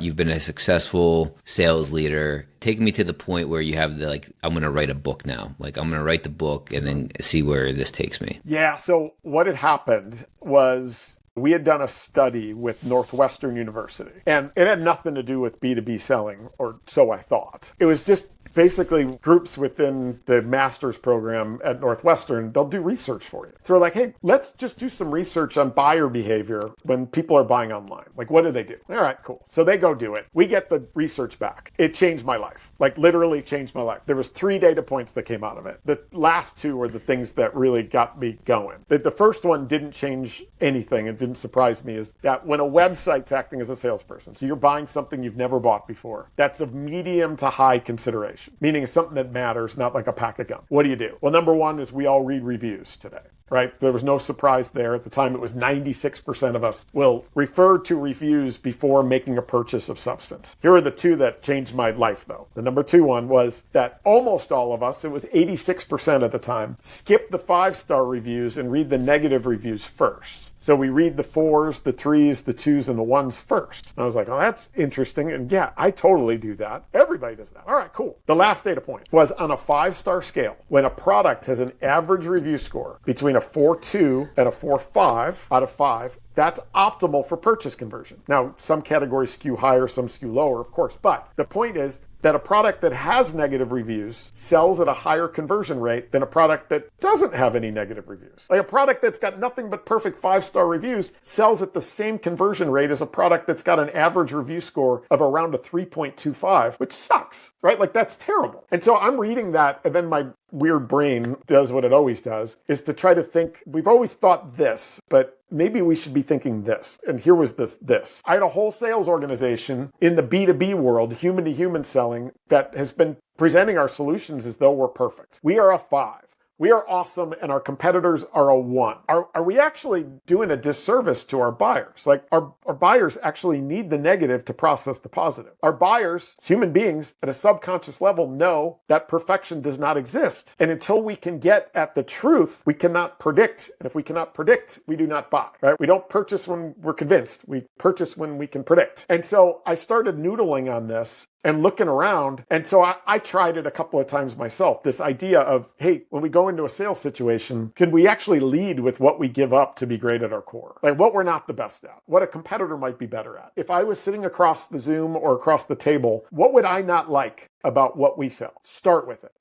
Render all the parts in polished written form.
You've been a successful sales leader. Take me to the point where you have I'm going to write a book now. Like, I'm going to write the book and then see where this takes me. Yeah. So what had happened was we had done a study with Northwestern University, and it had nothing to do with B2B selling, or so I thought. It was just basically groups within the master's program at Northwestern, they'll do research for you. So we're like, hey, let's just do some research on buyer behavior when people are buying online. Like, what do they do? All right, cool. So they go do it. We get the research back. It changed my life. Like, literally changed my life. There was 3 data points that came out of it. The last 2 were the things that really got me going. The first one didn't change anything. It didn't surprise me, is that when a website's acting as a salesperson, so you're buying something you've never bought before, that's of medium to high consideration. Meaning it's something that matters, not like a pack of gum. What do you do? Well, number one is we all read reviews today, right? There was no surprise there. At the time, it was 96% of us will refer to reviews before making a purchase of substance. Here are the 2 that changed my life, though. The number 2 one was that almost all of us, it was 86% at the time, skip the 5-star reviews and read the negative reviews first. So we read the 4s, the 3s, the 2s, and the 1s first. And I was like, oh, that's interesting. And yeah, I totally do that. Everybody does that. All right, cool. The last data point was on a 5-star scale. When a product has an average review score between a 4.2 and a 4.5 out of 5, that's optimal for purchase conversion. Now, some categories skew higher, some skew lower, of course. But the point is that a product that has negative reviews sells at a higher conversion rate than a product that doesn't have any negative reviews. Like, a product that's got nothing but perfect 5-star reviews sells at the same conversion rate as a product that's got an average review score of around a 3.25, which sucks, right? Like, that's terrible. And so I'm reading that, and then my weird brain does what it always does, is to try to think, we've always thought this, but maybe we should be thinking this. And here was this. I had a whole sales organization in the B2B world, human to human selling, that has been presenting our solutions as though we're perfect. We are a 5. We are awesome, and our competitors are a 1. Are we actually doing a disservice to our buyers? Like, our buyers actually need the negative to process the positive. Our buyers, human beings, at a subconscious level, know that perfection does not exist. And until we can get at the truth, we cannot predict. And if we cannot predict, we do not buy, right? We don't purchase when we're convinced. We purchase when we can predict. And so I started noodling on this and looking around. And so I tried it a couple of times myself, this idea of, hey, when we go into a sales situation, can we actually lead with what we give up to be great at our core? Like, what we're not the best at, what a competitor might be better at. If I was sitting across the Zoom or across the table, what would I not like about what we sell? Start with it.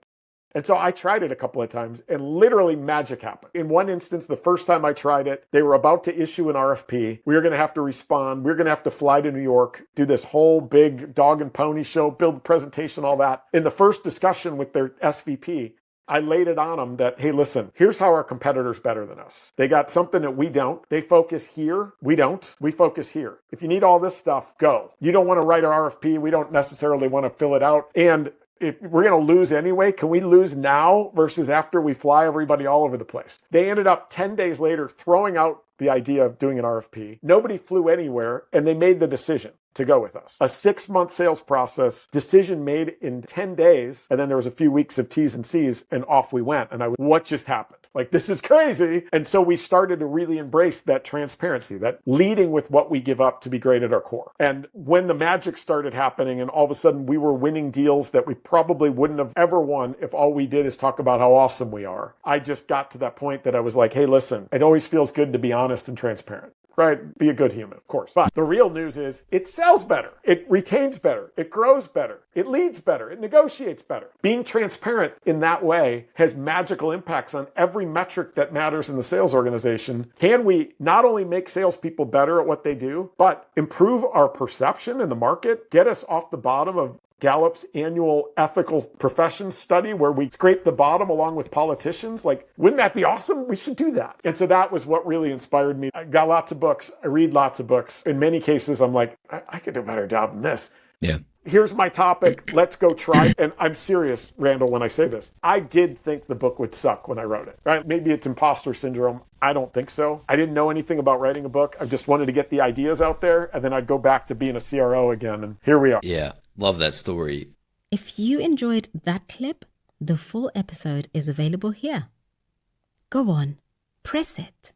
And so I tried it a couple of times, and literally magic happened. In one instance, the first time I tried it, they were about to issue an RFP. We were going to have to respond. We were going to have to fly to New York, do this whole big dog and pony show, build a presentation, all that. In the first discussion with their SVP, I laid it on them that, hey, listen, here's how our competitor's better than us. They got something that we don't. They focus here. We don't. We focus here. If you need all this stuff, go. You don't want to write an RFP. We don't necessarily want to fill it out. And if we're going to lose anyway, can we lose now versus after we fly everybody all over the place? They ended up 10 days later throwing out the idea of doing an RFP. Nobody flew anywhere, and they made the decision to go with us. A 6-month sales process, decision made in 10 days, and then there was a few weeks of T's and C's, and off we went. And what just happened? Like, this is crazy. And so we started to really embrace that transparency, that leading with what we give up to be great at our core. And when the magic started happening, and all of a sudden we were winning deals that we probably wouldn't have ever won if all we did is talk about how awesome we are, I just got to that point that I was like, hey, listen, it always feels good to be honest and transparent. Right? Be a good human, of course. But the real news is it sells better. It retains better. It grows better. It leads better. It negotiates better. Being transparent in that way has magical impacts on every metric that matters in the sales organization. Can we not only make salespeople better at what they do, but improve our perception in the market, get us off the bottom of Gallup's annual ethical professions study where we scrape the bottom along with politicians? Like, wouldn't that be awesome? We should do that. And so that was what really inspired me. I got lots of books. I read lots of books. In many cases, I'm like, I could do a better job than this. Yeah. Here's my topic. Let's go try it. And I'm serious, Randall, when I say this. I did think the book would suck when I wrote it, right? Maybe it's imposter syndrome. I don't think so. I didn't know anything about writing a book. I just wanted to get the ideas out there, and then I'd go back to being a CRO again. And here we are. Yeah. Love that story. If you enjoyed that clip, the full episode is available here. Go on, press it.